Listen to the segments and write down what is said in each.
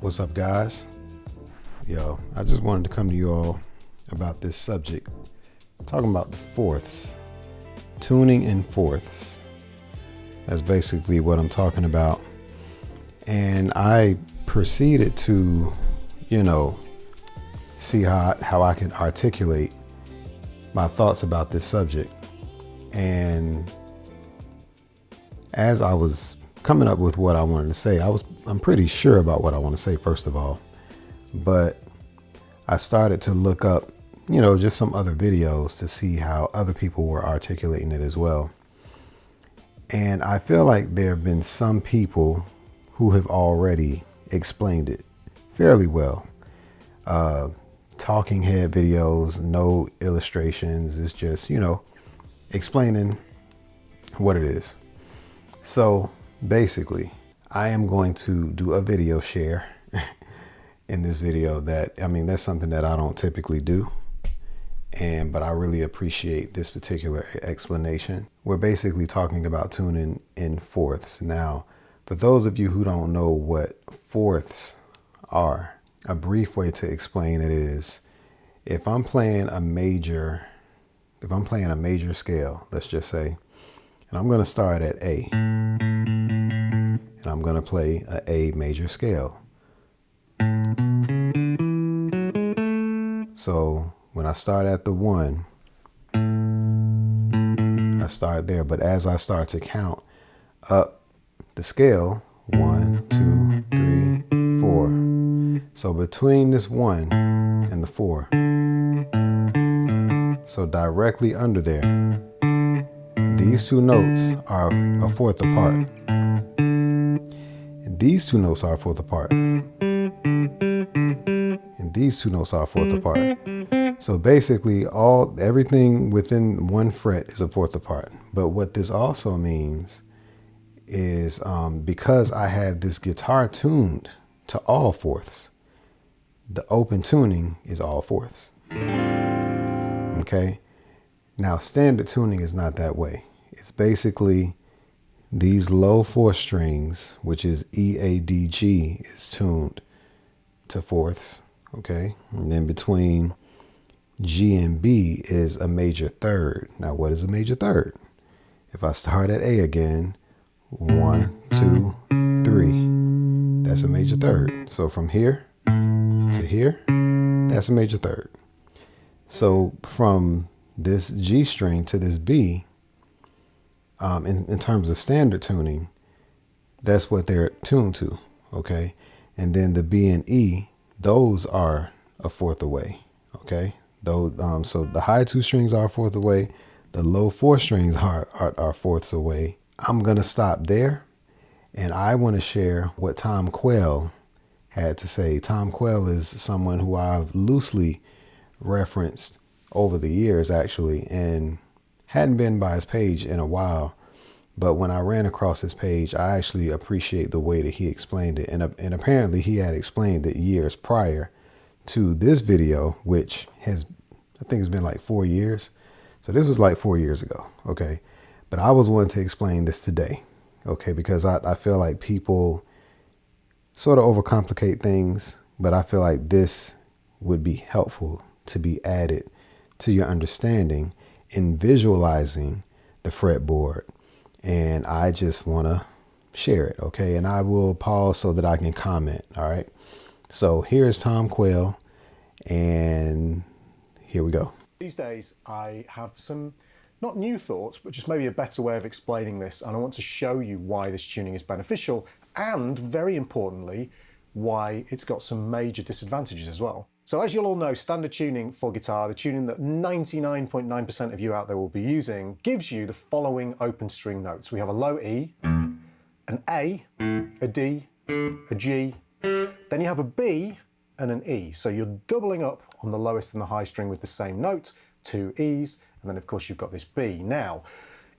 What's up, guys? Yo, I just wanted to come to you all about this subject, talking about the fourths, tuning in fourths. That's basically what I'm talking about. And I proceeded to, see how I could articulate my thoughts about this subject. And as I was coming up with what I wanted to say, I'm pretty sure about what I want to say, first of all. But I started to look up, just some other videos to see how other people were articulating it as well. And I feel like there have been some people who have already explained it fairly well. Talking head videos, no illustrations. It's just, explaining what it is. So basically, I am going to do a video share in this video that's something that I don't typically do. But I really appreciate this particular explanation. We're basically talking about tuning in fourths. Now, for those of you who don't know what fourths are, a brief way to explain it is if I'm playing a major scale, let's just say, and I'm going to start at A, and I'm going to play a major scale. So when I start at the 1, I start there. But as I start to count up the scale, 1, 2, 3, 4. So between this 1 and the 4, so directly under there, these two notes are a fourth apart. And these two notes are a fourth apart. And these two notes are a fourth apart. So basically everything within one fret is a fourth apart. But what this also means is because I have this guitar tuned to all fourths, the open tuning is all fourths. Okay. Now standard tuning is not that way. It's basically these low 4 strings, which is E, A, D, G, is tuned to fourths. Okay. And then between G and B is a major third. Now, what is a major third? If I start at A again, 1, 2, 3, that's a major third. So from here to here, that's a major third. So from this G string to this B, in terms of standard tuning, that's what they're tuned to. Okay. And then the B and E, those are a fourth away. Okay. Those, so the high 2 strings are a fourth away. The low 4 strings are fourths away. I'm going to stop there. And I want to share what Tom Quayle had to say. Tom Quayle is someone who I've loosely referenced over the years, actually, and hadn't been by his page in a while. But when I ran across his page, I actually appreciate the way that he explained it. And apparently he had explained it years prior to this video, which I think it's been like 4 years. So this was like 4 years ago. Okay. But I was wanting to explain this today. Okay. Because I feel like people sort of overcomplicate things, but I feel like this would be helpful to be added to your understanding in visualizing the fretboard. And I just want to share it. Okay. And I will pause so that I can comment. All right. So here's Tom Quayle, and here we go. These days, I have some, not new thoughts, but just maybe a better way of explaining this. And I want to show you why this tuning is beneficial and, very importantly, why it's got some major disadvantages as well. So as you'll all know, standard tuning for guitar, the tuning that 99.9% of you out there will be using, gives you the following open string notes. We have a low E, an A, a D, a G, then you have a B and an E. So you're doubling up on the lowest and the high string with the same note, 2 E's, and then of course you've got this B. Now,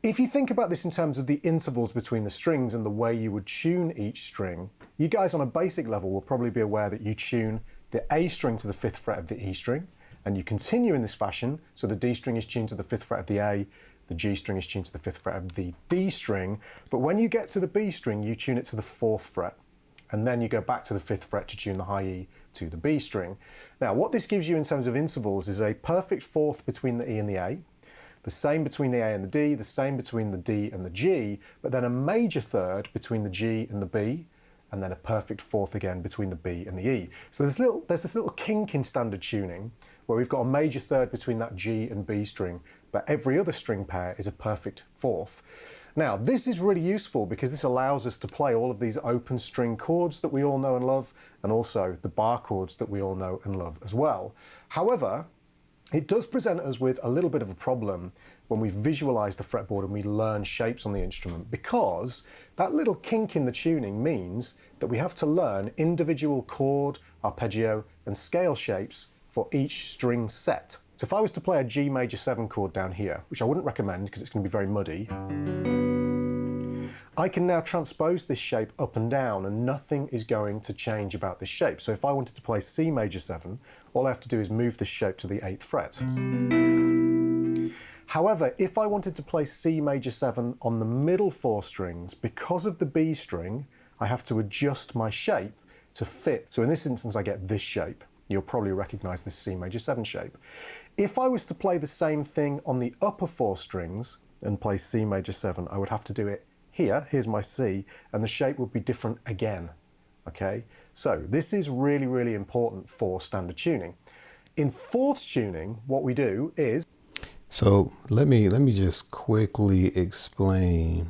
if you think about this in terms of the intervals between the strings and the way you would tune each string, you guys on a basic level will probably be aware that you tune the A string to the 5th fret of the E string, and you continue in this fashion. So the D string is tuned to the 5th fret of the A, the G string is tuned to the 5th fret of the D string, but when you get to the B string, you tune it to the 4th fret. and then you go back to the 5th fret to tune the high E to the B string. Now, what this gives you in terms of intervals is a perfect fourth between the E and the A, the same between the A and the D, the same between the D and the G, but then a major third between the G and the B, and then a perfect fourth again between the B and the E. So there's this little kink in standard tuning where we've got a major third between that G and B string, but every other string pair is a perfect fourth. Now, this is really useful because this allows us to play all of these open string chords that we all know and love, and also the bar chords that we all know and love as well. However, it does present us with a little bit of a problem when we visualize the fretboard and we learn shapes on the instrument, because that little kink in the tuning means that we have to learn individual chord, arpeggio, and scale shapes for each string set. So if I was to play a G major 7 chord down here, which I wouldn't recommend because it's going to be very muddy, I can now transpose this shape up and down and nothing is going to change about this shape. So if I wanted to play C major 7, all I have to do is move this shape to the 8th fret. However, if I wanted to play C major 7 on the middle 4 strings, because of the B string, I have to adjust my shape to fit. So in this instance, I get this shape. You'll probably recognize this C major 7 shape. If I was to play the same thing on the upper 4 strings and play C major 7, I would have to do it here. Here's my C, and the shape would be different again. Okay, so this is really, really important for standard tuning. In fourths tuning, what we do is... So let me just quickly explain,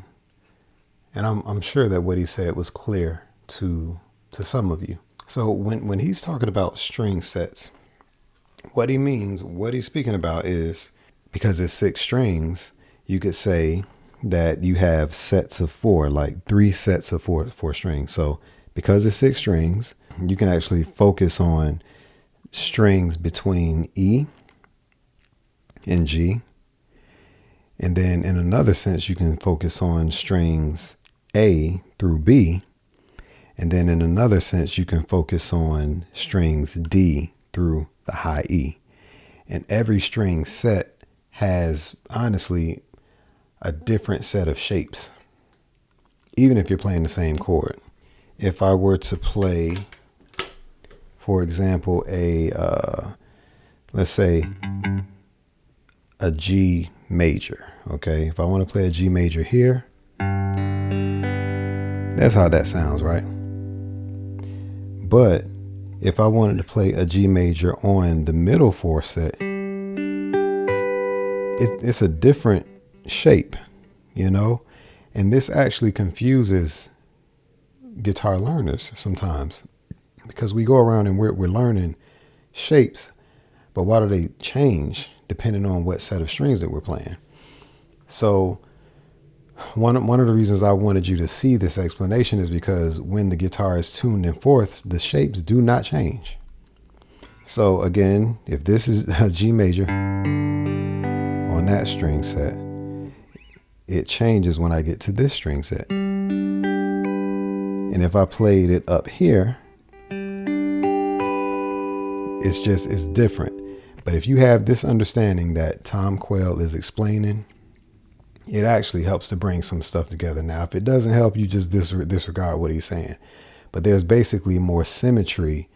and I'm sure that what he said was clear to some of you. So when he's talking about string sets, what he's speaking about is, because it's 6 strings, you could say that you have sets of 4, like 3 sets of four strings. So because it's 6 strings, you can actually focus on strings between E and G. And then in another sense, you can focus on strings A through B. And then in another sense, you can focus on strings D through the high E. And every string set has, honestly, a different set of shapes, even if you're playing the same chord. If I were to play, for example, let's say a G major, okay? If I want to play a G major here, that's how that sounds, right? But if I wanted to play a G major on the middle 4 set, it's a different shape, you know? And this actually confuses guitar learners sometimes, because we go around and we're learning shapes, but why do they change depending on what set of strings that we're playing? So one of the reasons I wanted you to see this explanation is because when the guitar is tuned in fourths, the shapes do not change. So again, if this is a G major on that string set, it changes when I get to this string set. And if I played it up here, it's different. But if you have this understanding that Tom Quayle is explaining, it actually helps to bring some stuff together. Now, if it doesn't help, you just disregard what he's saying. But there's basically more symmetry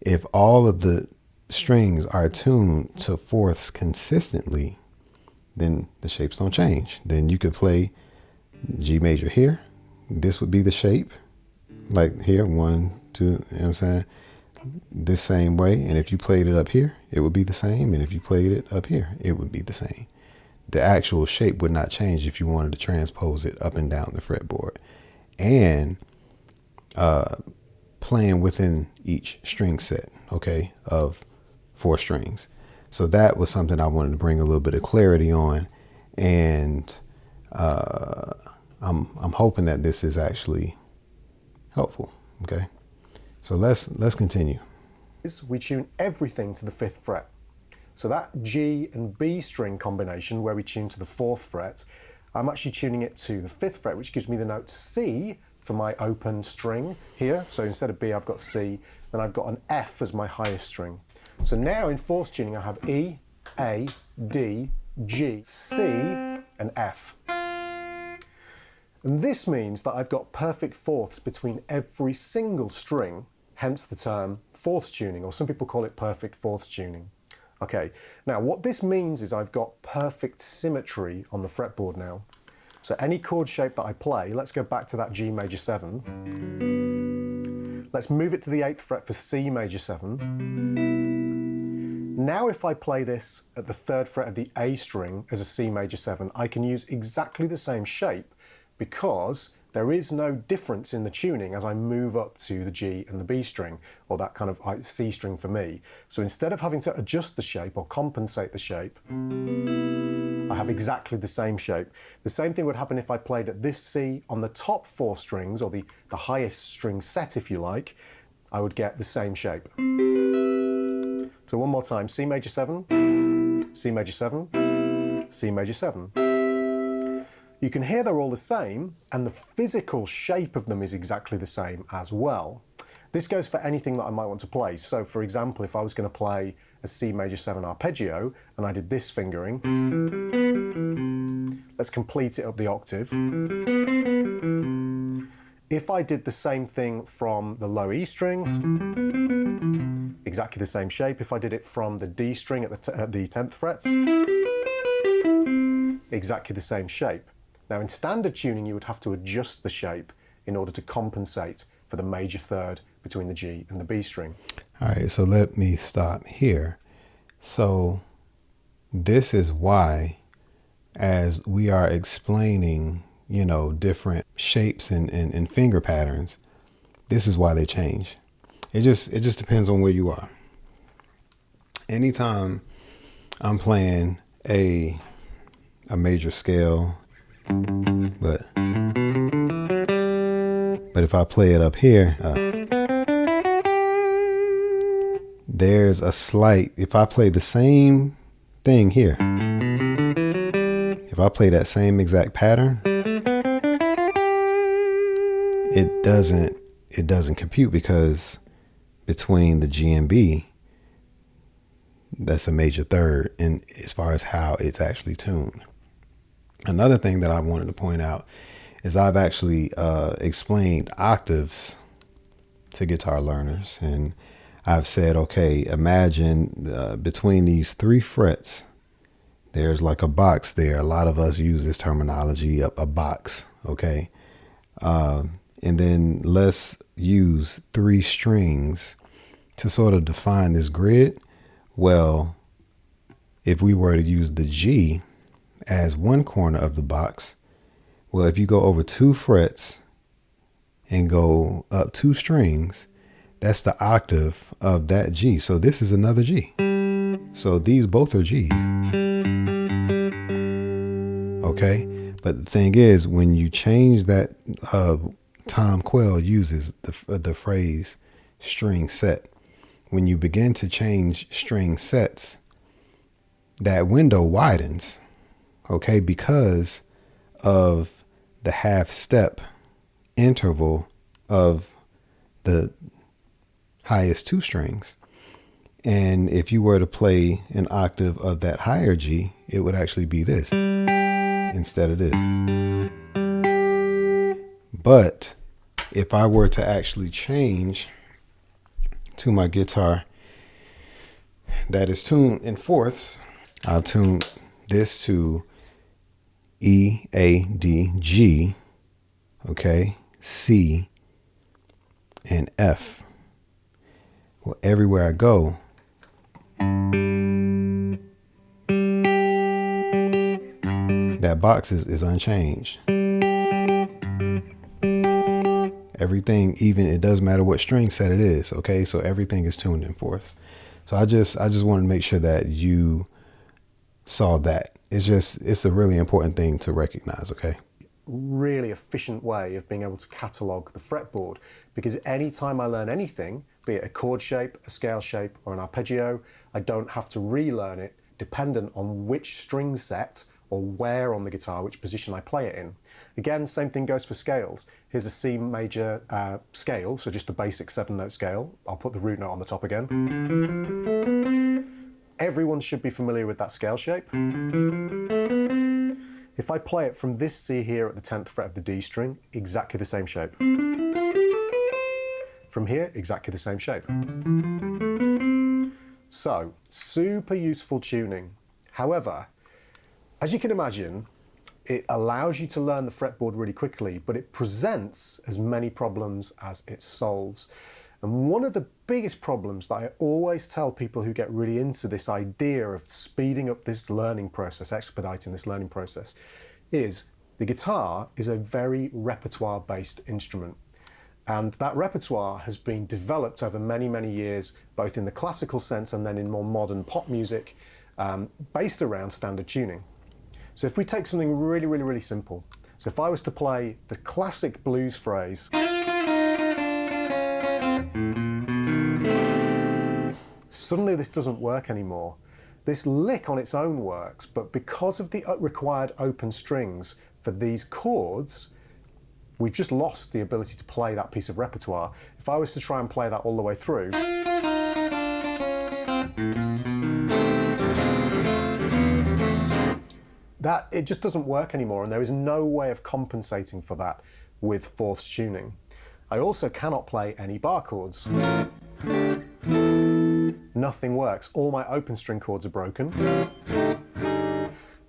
if all of the strings are tuned to fourths consistently. Then the shapes don't change. Then you could play G major here. This would be the shape, like here, 1, 2, you know what I'm saying? This same way. And if you played it up here, it would be the same. And if you played it up here, it would be the same. The actual shape would not change if you wanted to transpose it up and down the fretboard. And playing within each string set, okay, of 4 strings. So that was something I wanted to bring a little bit of clarity on, and I'm hoping that this is actually helpful. Okay, so let's continue. We tune everything to the 5th fret. So that G and B string combination where we tune to the 4th fret, I'm actually tuning it to the 5th fret, which gives me the note C for my open string here. So instead of B, I've got C, then I've got an F as my highest string. So now in fourths tuning, I have E, A, D, G, C, and F. And this means that I've got perfect fourths between every single string, hence the term fourths tuning, or some people call it perfect fourths tuning. Okay, now what this means is I've got perfect symmetry on the fretboard now. So any chord shape that I play, let's go back to that G major 7. Let's move it to the 8th fret for C major 7. Now if I play this at the 3rd fret of the A string as a C major 7, I can use exactly the same shape because there is no difference in the tuning as I move up to the G and the B string, or that kind of C string for me. So instead of having to adjust the shape or compensate the shape, I have exactly the same shape. The same thing would happen if I played at this C on the top 4 strings, or the highest string set if you like, I would get the same shape. So one more time, C major 7, C major 7, C major 7. You can hear they're all the same, and the physical shape of them is exactly the same as well. This goes for anything that I might want to play. So for example, if I was going to play a C major 7 arpeggio, and I did this fingering, let's complete it up the octave. If I did the same thing from the low E string, exactly the same shape. If I did it from the D string at the 10th fret, exactly the same shape. Now in standard tuning you would have to adjust the shape in order to compensate for the major third between the G and the B string. All right, so let me stop here. So this is why, as we are explaining, different shapes and finger patterns, this is why they change. It just depends on where you are. Anytime I'm playing a major scale, but if I play it up here, there's a slight, if I play the same thing here, if I play that same exact pattern, it doesn't compute, because between the G and B, that's a major third, and as far as how it's actually tuned. Another thing that I wanted to point out is I've actually explained octaves to guitar learners, and I've said, okay, imagine between these 3 frets, there's like a box there. A lot of us use this terminology, a box, okay? And then let's use 3 strings to sort of define this grid. Well, if we were to use the G as one corner of the box, well, if you go over 2 frets and go up 2 strings, that's the octave of that G. So this is another G. So these both are G's. Okay. But the thing is, when you change that, Tom Quayle uses the phrase string set. When you begin to change string sets, that window widens. Okay. Because of the half step interval of the highest 2 strings. And if you were to play an octave of that higher G, it would actually be this instead of this. But if I were to actually change to my guitar that is tuned in fourths, I'll tune this to E, A, D, G, okay, C, and F. Well, everywhere I go, that box is unchanged. Everything, even, it doesn't matter what string set it is, okay? So everything is tuned in fourths. So I just wanted to make sure that you saw that. It's a really important thing to recognize, okay? Really efficient way of being able to catalogue the fretboard, because anytime I learn anything, be it a chord shape, a scale shape, or an arpeggio, I don't have to relearn it dependent on which string set or where on the guitar, which position I play it in. Again, same thing goes for scales. Here's a C major scale, so just a basic 7-note scale. I'll put the root note on the top again. Everyone should be familiar with that scale shape. If if I play it from this C here at the 10th fret of the D string, exactly the same shape. From here, exactly the same shape. So, super useful tuning. However, as you can imagine, it allows you to learn the fretboard really quickly, but it presents as many problems as it solves. And one of the biggest problems that I always tell people who get really into this idea of speeding up this learning process, expediting this learning process, is the guitar is a very repertoire-based instrument. And that repertoire has been developed over many, many years, both in the classical sense and then in more modern pop music, based around standard tuning. So if we take something really, really, really simple. So if I was to play the classic blues phrase, suddenly this doesn't work anymore. This lick on its own works, but because of the required open strings for these chords, we've just lost the ability to play that piece of repertoire. If I was to try and play that all the way through, it just doesn't work anymore, and there is no way of compensating for that with fourths tuning. I also cannot play any bar chords. Nothing works. All my open string chords are broken.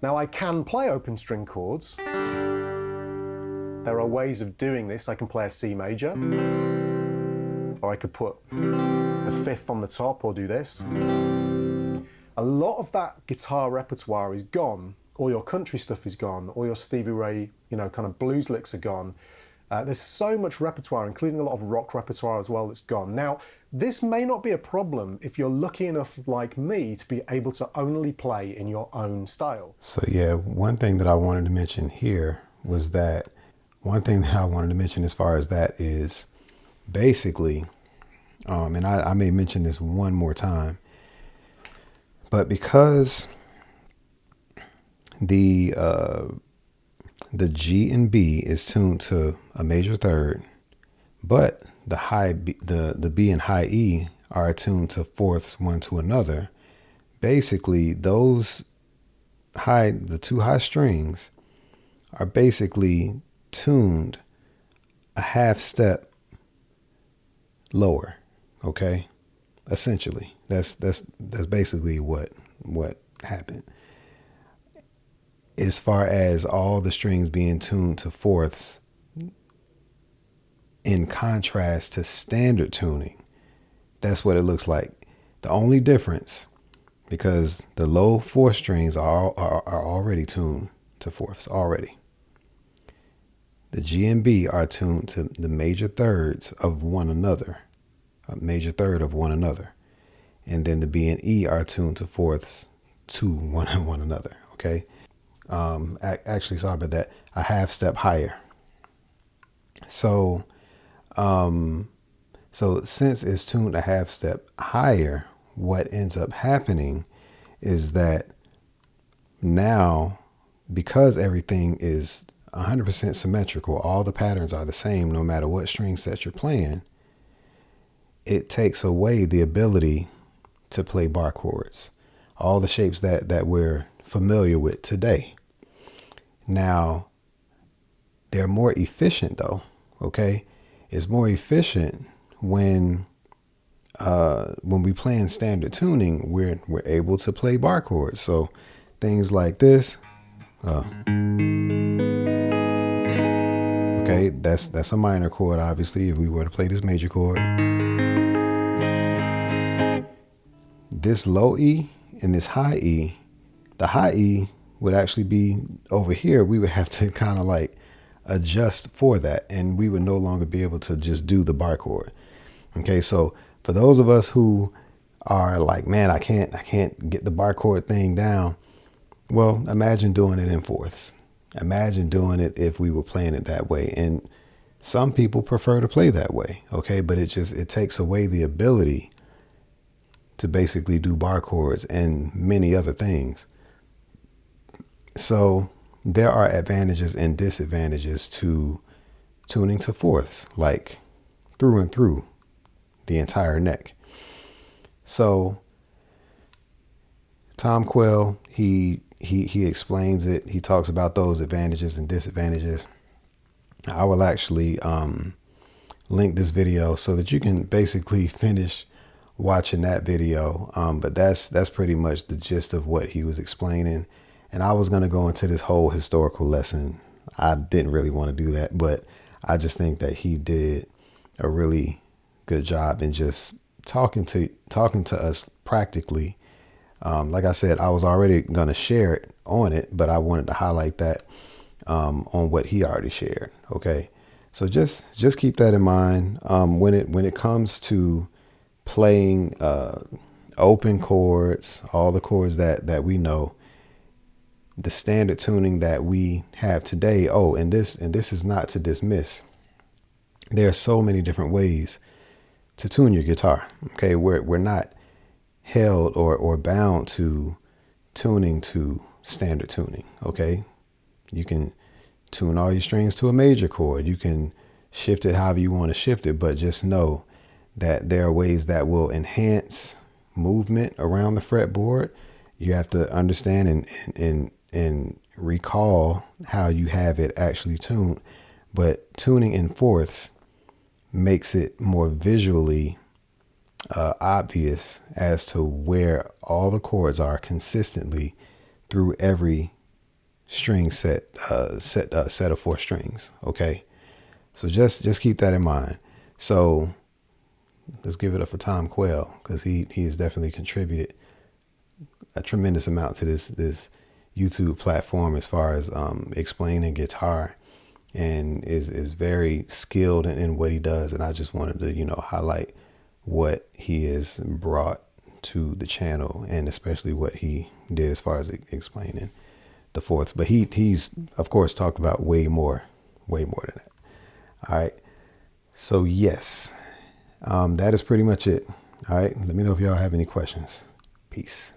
Now I can play open string chords. There are ways of doing this. I can play a C major, or I could put the fifth on the top, or do this. A lot of that guitar repertoire is gone. All your country stuff is gone. All your Stevie Ray, kind of blues licks are gone. There's so much repertoire, including a lot of rock repertoire as well, that's gone. Now, this may not be a problem if you're lucky enough, like me, to be able to only play in your own style. So yeah, one thing that I wanted to mention here was that one thing that I wanted to mention as far as that is basically, and I may mention this one more time, but because the G and B is tuned to a major third, but the high B, the B and high E are attuned to fourths one to another. Basically, the two high strings are basically tuned a half step lower. Okay, essentially, that's basically what happened. As far as all the strings being tuned to fourths, in contrast to standard tuning, that's what it looks like. The only difference, because the low fourth strings are already tuned to fourths already. The G and B are tuned to the major thirds of one another, a major third of one another. And then the B and E are tuned to fourths to one another, okay? Actually, sorry about that, a half step higher. So since it's tuned a half step higher, what ends up happening is that now, because everything is 100% symmetrical, all the patterns are the same no matter what string set you're playing, it takes away the ability to play bar chords, all the shapes that we're familiar with today. Now, they're more efficient though, okay? It's more efficient when we play in standard tuning, we're able to play bar chords. So things like this, okay, that's a minor chord, obviously, if we were to play this major chord. This low E and this high E, the high E would actually be over here. We would have to kind of like adjust for that, and we would no longer be able to just do the bar chord. Okay, so for those of us who are like, man, I can't get the bar chord thing down. Well, imagine doing it in fourths. Imagine doing it if we were playing it that way. And some people prefer to play that way. Okay, but it takes away the ability to basically do bar chords and many other things. So there are advantages and disadvantages to tuning to fourths, like through and through the entire neck. So Tom Quayle, he he explains it. He talks about those advantages and disadvantages. I will actually link this video so that you can basically finish watching that video. But that's pretty much the gist of what he was explaining. And I was going to go into this whole historical lesson. I didn't really want to do that, but I just think that he did a really good job in just talking to us practically. Like I said, I was already going to share it on it, but I wanted to highlight that on what he already shared. Okay. So just keep that in mind. When it comes to playing open chords, all the chords that we know, the standard tuning that we have today. Oh, and this is not to dismiss. There are so many different ways to tune your guitar. Okay, we're not held or bound to tuning to standard tuning. Okay, you can tune all your strings to a major chord. You can shift it however you want to shift it, but just know that there are ways that will enhance movement around the fretboard. You have to understand and recall how you have it actually tuned. But tuning in fourths makes it more visually obvious as to where all the chords are consistently through every string set of 4 strings. Okay, so just keep that in mind. So let's give it up for Tom Quayle, because he's definitely contributed a tremendous amount to this YouTube platform as far as explaining guitar, and is very skilled in what he does. And I just wanted to highlight what he has brought to the channel, and especially what he did as far as explaining the fourths. But he's of course talked about way more than that. All right, so yes, that is pretty much it. All right, let me know if y'all have any questions. Peace.